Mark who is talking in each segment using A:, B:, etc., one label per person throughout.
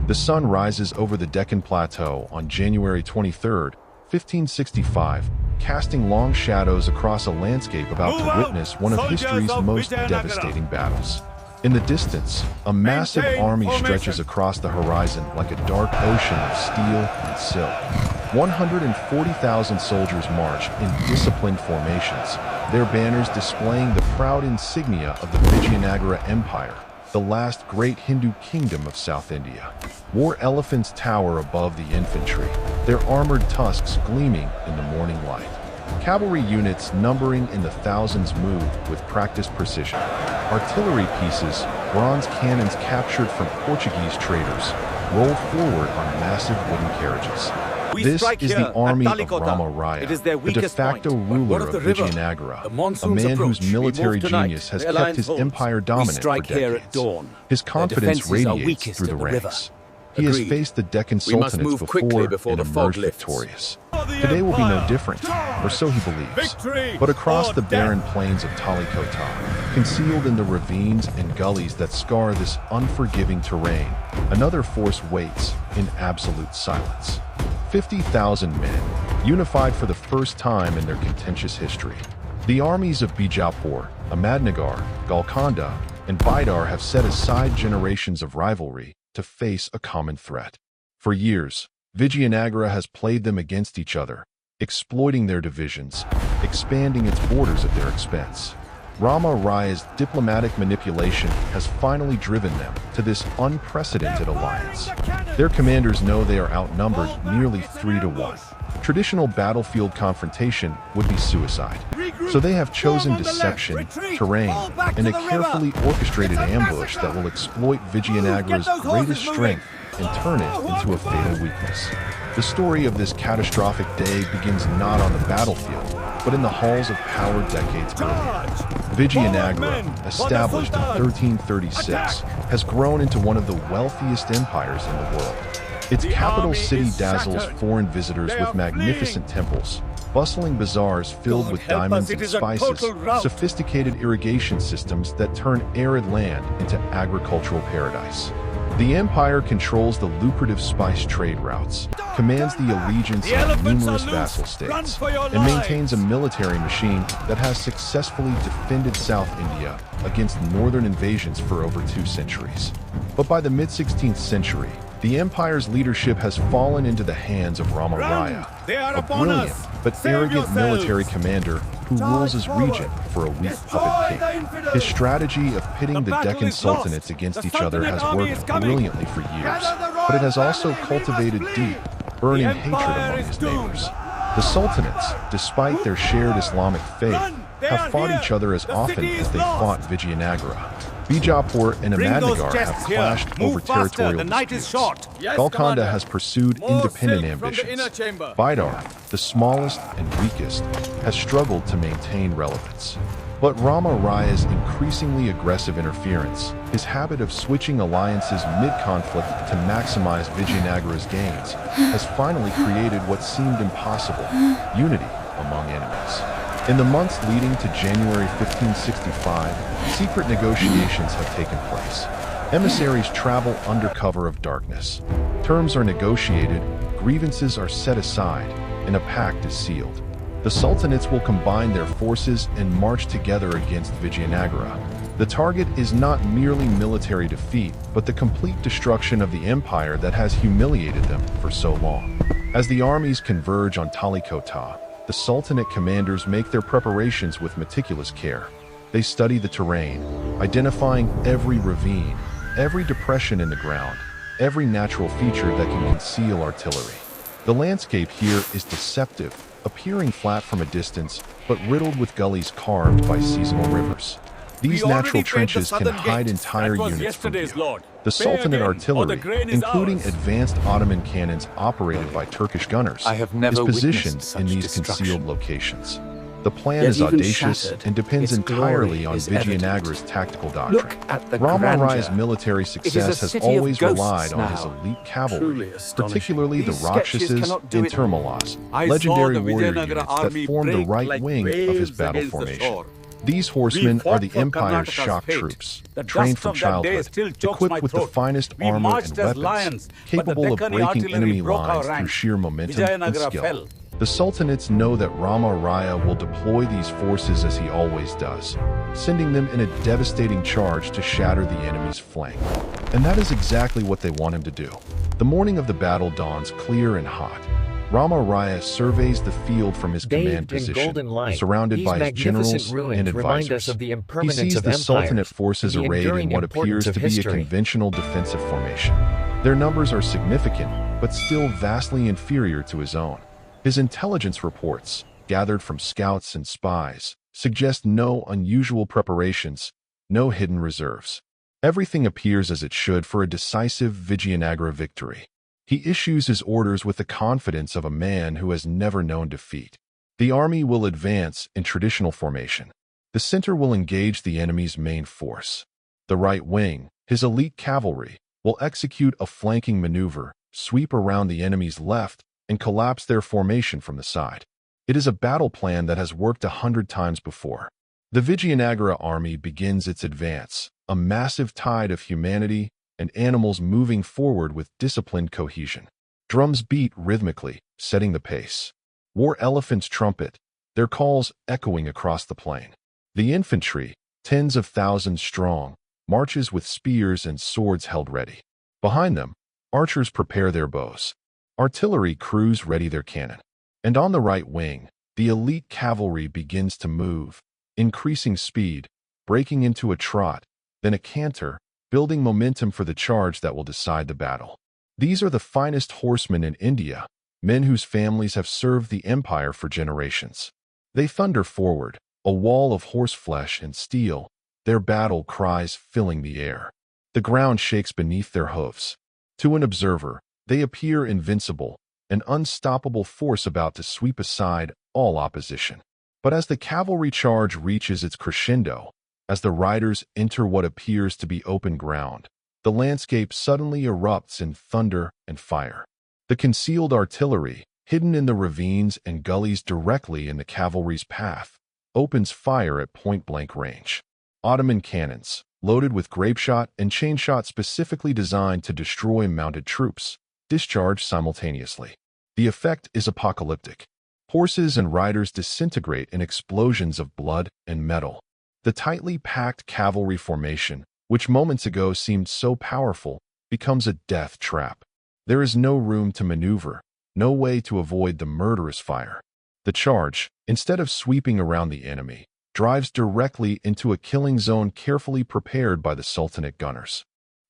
A: The sun rises over the Deccan Plateau on January 23, 1565, casting long shadows across a landscape about to witness one of history's most devastating battles. In the distance, a massive army stretches across the horizon like a dark ocean of steel and silk. 140,000 soldiers march in disciplined formations, their banners displaying the proud insignia of the Vijayanagara Empire, the last great Hindu kingdom of South India. War elephants tower above the infantry, their armored tusks gleaming in the morning light. Cavalry units numbering in the thousands move with practiced precision. Artillery pieces, bronze cannons captured from Portuguese traders, roll forward on massive wooden carriages. This is the army of Rama Raya, the de facto ruler of Vijayanagara, a man whose military genius has kept his empire dominant for decades. His confidence radiates through the ranks. He has faced the Deccan Sultanates before and emerged victorious. Today will be no different, or so he believes. But across the barren plains of Talikota, concealed in the ravines and gullies that scar this unforgiving terrain, another force waits in absolute silence. 50,000 men, unified for the first time in their contentious history. The armies of Bijapur, Ahmednagar, Golconda, and Bidar have set aside generations of rivalry to face a common threat. For years, Vijayanagara has played them against each other, exploiting their divisions, expanding its borders at their expense. Rama Raya's diplomatic manipulation has finally driven them to this unprecedented alliance. Their commanders know they are outnumbered nearly 3-1. Traditional battlefield confrontation would be suicide. So they have chosen deception, terrain, and a carefully orchestrated ambush that will exploit Vijayanagara's greatest strength and turn it into a fatal weakness. The story of this catastrophic day begins not on the battlefield, but in the halls of power decades earlier. Vijayanagara, established in 1336, has grown into one of the wealthiest empires in the world. Its capital city dazzles foreign visitors with magnificent temples, bustling bazaars filled with diamonds and spices, sophisticated irrigation systems that turn arid land into agricultural paradise. The empire controls the lucrative spice trade routes, commands the allegiance of numerous vassal states, and maintains a military machine that has successfully defended South India against northern invasions for over 2 centuries. But by the mid-16th century, the empire's leadership has fallen into the hands of Rama Raya, a brilliant but arrogant military commander who rules his region for a weak puppet king. His strategy of pitting the Deccan Sultanates against each other has worked brilliantly for years, but it has also cultivated deep, burning hatred among his neighbors. The Sultanates, despite their shared Islamic faith, have fought each other as often as they fought Vijayanagara. Bijapur and Ahmednagar have clashed over territorial disputes. Golconda has pursued independent ambitions. Bidar, the smallest and weakest, has struggled to maintain relevance. But Rama Raya's increasingly aggressive interference, his habit of switching alliances mid-conflict to maximize Vijayanagara's gains, has finally created what seemed impossible: unity among enemies. In the months leading to January 1565, secret negotiations have taken place. Emissaries travel under cover of darkness. Terms are negotiated, grievances are set aside, and a pact is sealed. The Sultanates will combine their forces and march together against Vijayanagara. The target is not merely military defeat, but the complete destruction of the empire that has humiliated them for so long. As the armies converge on Talikota, the Sultanate commanders make their preparations with meticulous care. They study the terrain, identifying every ravine, every depression in the ground, every natural feature that can conceal artillery. The landscape here is deceptive, appearing flat from a distance, but riddled with gullies carved by seasonal rivers. These natural trenches can hide entire units from view. The Sultanate artillery, including advanced Ottoman cannons operated by Turkish gunners, is positioned in these concealed locations. The plan is audacious and depends entirely on Vijayanagara's tactical doctrine. Rama Raya's military success has always relied on his elite cavalry, particularly the Rakshasas and Tirmalas, legendary warrior units that form the right wing of his battle formation. These
B: We
A: horsemen are
B: fought
A: the
B: for
A: Empire's
B: Karnataka's
A: shock
B: fate.
A: troops,
B: The
A: trained
B: dust
A: from
B: of that day
A: childhood,
B: still chokes my
A: equipped with the
B: throat.
A: finest
B: We
A: armor
B: marched
A: and
B: as
A: weapons,
B: lions, but the
A: capable of
B: Deccan
A: breaking
B: artillery
A: enemy
B: broke our
A: lines through
B: ranks.
A: sheer momentum and
B: Vijayanagara
A: skill.
B: fell.
A: The Sultanates know that Rama Raya will deploy these forces as he always does, sending them in a devastating charge to shatter the enemy's flank. And that is exactly what they want him to do. The morning of the battle dawns clear and hot. Rama Raya surveys the field from his command position, surrounded by his generals and advisors. He sees the Sultanate forces arrayed in what appears to be a conventional defensive formation. Their numbers are significant, but still vastly inferior to his own. His intelligence reports, gathered from scouts and spies, suggest no unusual preparations, no hidden reserves. Everything appears as it should for a decisive Vijayanagara victory. He issues his orders with the confidence of a man who has never known defeat. The army will advance in traditional formation. The center will engage the enemy's main force. The right wing, his elite cavalry, will execute a flanking maneuver, sweep around the enemy's left, and collapse their formation from the side. It is a battle plan that has worked 100 times before. The Vijayanagara army begins its advance, a massive tide of humanity and animals moving forward with disciplined cohesion. Drums beat rhythmically, setting the pace. War elephants trumpet, their calls echoing across the plain. The infantry, tens of thousands strong, marches with spears and swords held ready. Behind them, archers prepare their bows. Artillery crews ready their cannon. And on the right wing, the elite cavalry begins to move, increasing speed, breaking into a trot, then a canter, building momentum for the charge that will decide the battle. These are the finest horsemen in India, men whose families have served the empire for generations. They thunder forward, a wall of horseflesh and steel, their battle cries filling the air. The ground shakes beneath their hoofs. To an observer, they appear invincible, an unstoppable force about to sweep aside all opposition. But as the cavalry charge reaches its crescendo, as the riders enter what appears to be open ground, the landscape suddenly erupts in thunder and fire. The concealed artillery, hidden in the ravines and gullies directly in the cavalry's path, opens fire at point-blank range. Ottoman cannons, loaded with grapeshot and chainshot specifically designed to destroy mounted troops, discharge simultaneously. The effect is apocalyptic. Horses and riders disintegrate in explosions of blood and metal. The tightly packed cavalry formation, which moments ago seemed so powerful, becomes a death trap. There is no room to maneuver, no way to avoid the murderous fire. The charge, instead of sweeping around the enemy, drives directly into a killing zone carefully prepared by the Sultanate gunners.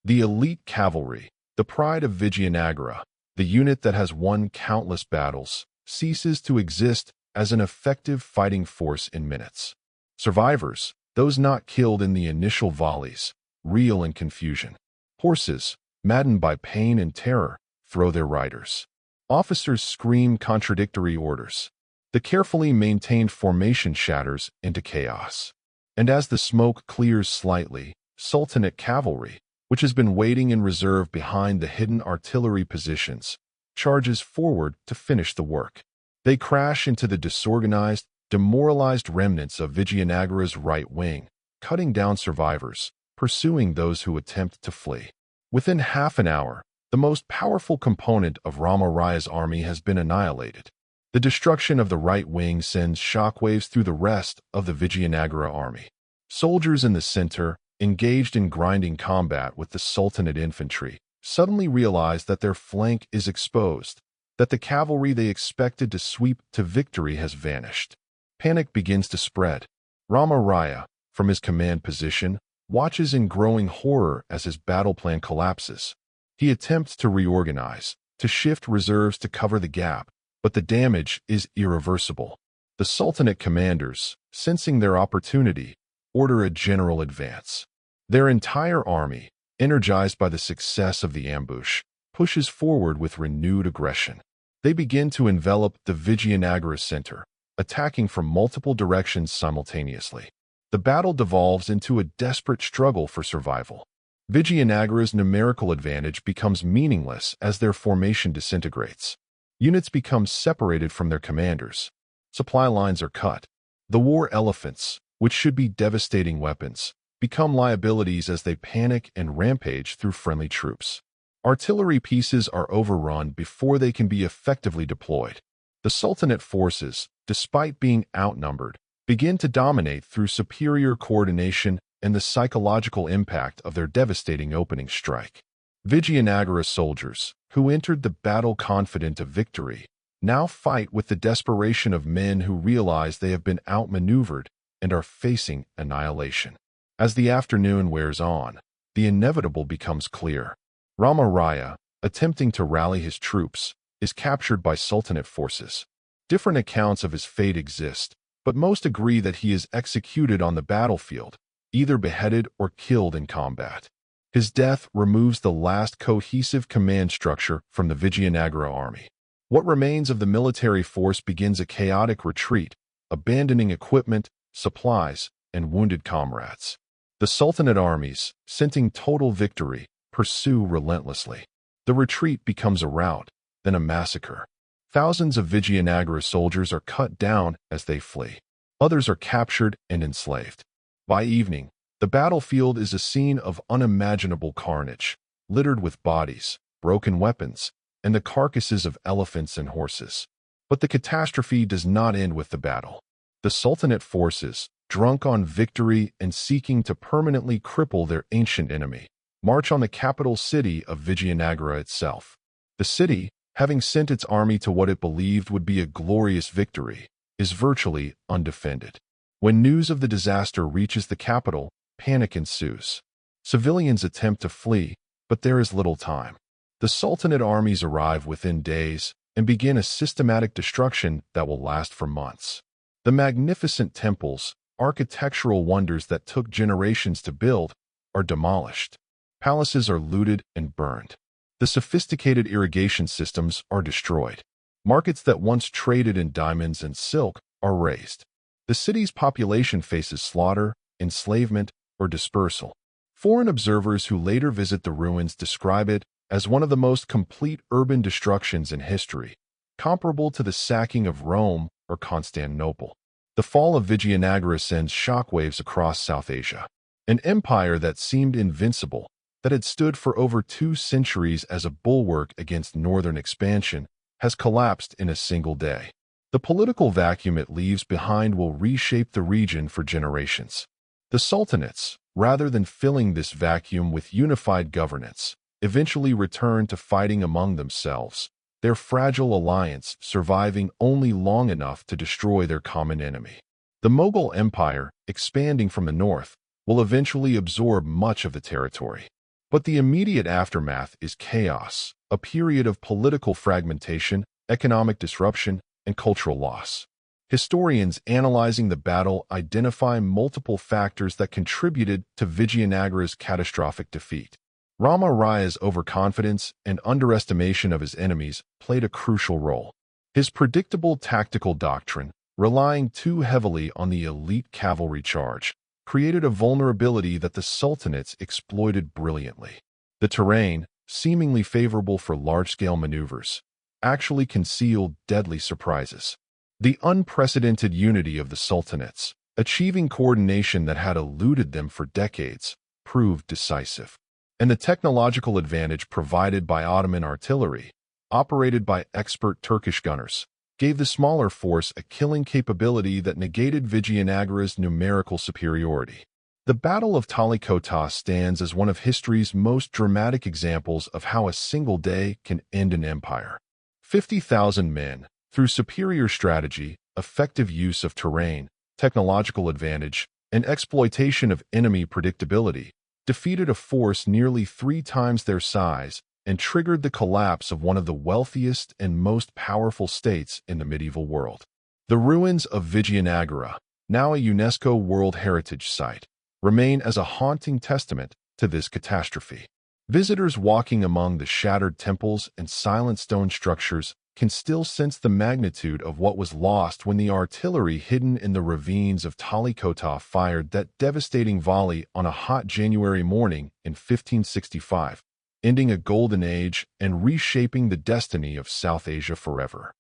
A: The elite cavalry, the pride of Vijayanagara, the unit that has won countless battles, ceases to exist as an effective fighting force in minutes. Survivors, those not killed in the initial volleys, reel in confusion. Horses, maddened by pain and terror, throw their riders. Officers scream contradictory orders. The carefully maintained formation shatters into chaos. And as the smoke clears slightly, Sultanate cavalry, which has been waiting in reserve behind the hidden artillery positions, charges forward to finish the work. They crash into the disorganized, demoralized remnants of Vijayanagara's right wing, cutting down survivors, pursuing those who attempt to flee. Within half an hour, the most powerful component of Rama Raya's army has been annihilated. The destruction of the right wing sends shockwaves through the rest of the Vijayanagara army. Soldiers in the center, engaged in grinding combat with the Sultanate infantry, suddenly realize that their flank is exposed, that the cavalry they expected to sweep to victory has vanished. Panic begins to spread. Rama Raya, from his command position, watches in growing horror as his battle plan collapses. He attempts to reorganize, to shift reserves to cover the gap, but the damage is irreversible. The Sultanate commanders, sensing their opportunity, order a general advance. Their entire army, energized by the success of the ambush, pushes forward with renewed aggression. They begin to envelop the Vijayanagara center, attacking from multiple directions simultaneously. The battle devolves into a desperate struggle for survival. Vijayanagara's numerical advantage becomes meaningless as their formation disintegrates. Units become separated from their commanders. Supply lines are cut. The war elephants, which should be devastating weapons, become liabilities as they panic and rampage through friendly troops. Artillery pieces are overrun before they can be effectively deployed. The Sultanate forces, despite being outnumbered, begin to dominate through superior coordination and the psychological impact of their devastating opening strike. Vijayanagara soldiers, who entered the battle confident of victory, now fight with the desperation of men who realize they have been outmaneuvered and are facing annihilation. As the afternoon wears on, the inevitable becomes clear. Rama Raya, attempting to rally his troops, is captured by Sultanate forces. Different accounts of his fate exist, but most agree that he is executed on the battlefield, either beheaded or killed in combat. His death removes the last cohesive command structure from the Vijayanagara army. What remains of the military force begins a chaotic retreat, abandoning equipment, supplies, and wounded comrades. The Sultanate armies, scenting total victory, pursue relentlessly. The retreat becomes a rout, then a massacre. Thousands of Vijayanagara soldiers are cut down as they flee. Others are captured and enslaved. By evening, the battlefield is a scene of unimaginable carnage, littered with bodies, broken weapons, and the carcasses of elephants and horses. But the catastrophe does not end with the battle. The Sultanate forces, drunk on victory and seeking to permanently cripple their ancient enemy, march on the capital city of Vijayanagara itself. The city, having sent its army to what it believed would be a glorious victory, is virtually undefended. When news of the disaster reaches the capital, panic ensues. Civilians attempt to flee, but there is little time. The Sultanate armies arrive within days and begin a systematic destruction that will last for months. The magnificent temples, architectural wonders that took generations to build, are demolished. Palaces are looted and burned. The sophisticated irrigation systems are destroyed. Markets that once traded in diamonds and silk are razed. The city's population faces slaughter, enslavement, or dispersal. Foreign observers who later visit the ruins describe it as one of the most complete urban destructions in history, comparable to the sacking of Rome or Constantinople. The fall of Vijayanagara sends shockwaves across South Asia. An empire that seemed invincible, that had stood for over 2 centuries as a bulwark against northern expansion, has collapsed in a single day. The political vacuum it leaves behind will reshape the region for generations. The Sultanates, rather than filling this vacuum with unified governance, eventually return to fighting among themselves, their fragile alliance surviving only long enough to destroy their common enemy. The Mughal Empire, expanding from the north, will eventually absorb much of the territory. But the immediate aftermath is chaos, a period of political fragmentation, economic disruption, and cultural loss. Historians analyzing the battle identify multiple factors that contributed to Vijayanagara's catastrophic defeat. Rama Raya's overconfidence and underestimation of his enemies played a crucial role. His predictable tactical doctrine, relying too heavily on the elite cavalry charge, created a vulnerability that the Sultanates exploited brilliantly. The terrain, seemingly favorable for large-scale maneuvers, actually concealed deadly surprises. The unprecedented unity of the Sultanates, achieving coordination that had eluded them for decades, proved decisive. And the technological advantage provided by Ottoman artillery, operated by expert Turkish gunners, gave the smaller force a killing capability that negated Vijayanagara's numerical superiority. The Battle of Talikota stands as one of history's most dramatic examples of how a single day can end an empire. 50,000 men, through superior strategy, effective use of terrain, technological advantage, and exploitation of enemy predictability, defeated a force nearly 3 times their size and triggered the collapse of one of the wealthiest and most powerful states in the medieval world. The ruins of Vijayanagara, now a UNESCO World Heritage Site, remain as a haunting testament to this catastrophe. Visitors walking among the shattered temples and silent stone structures can still sense the magnitude of what was lost when the artillery hidden in the ravines of Talikota fired that devastating volley on a hot January morning in 1565, ending a golden age and reshaping the destiny of South Asia forever.